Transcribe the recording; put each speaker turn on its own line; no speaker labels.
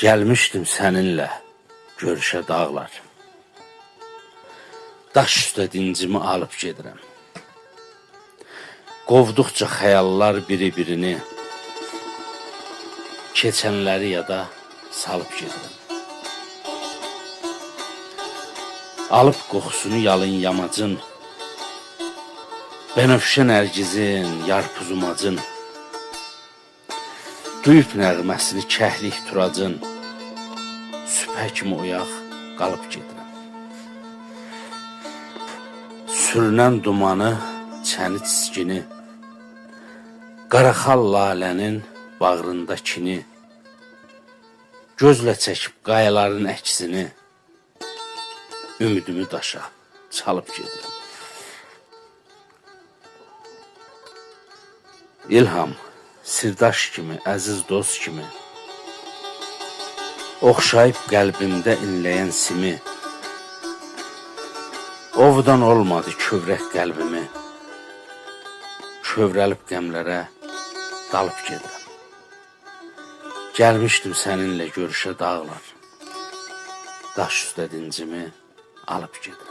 Gəlmişdim səninlə görüşə dağlar. Daş üstə dincimi alıb gedirəm. Qovduqca xəyallar biri-birini, keçənləri yada salıb gedirəm. Alıb qoxusunu yalın yamacın, bənövşə nərgizin, yarpuzumacın, duyub nəğməsini kəhlik turacın, sübhə kimi oyaq qalıb gedirəm. Sürünən dumanı, çəni çiskini, qaraxal lalənin bağrındakini, gözlə çəkib qayaların əksini, ümidimi daşa çalıb gedirəm. İlham, sirdaş kimi, əziz dost kimi, oxşayıb qəlbimdə inləyən simi, ovdan olmadı kövrək qəlbimi, kövrəlib qəmlərə dalıb gedirəm. Gəlmişdim səninlə görüşə dağlar, daş üstə dincimi alıb gedirəm.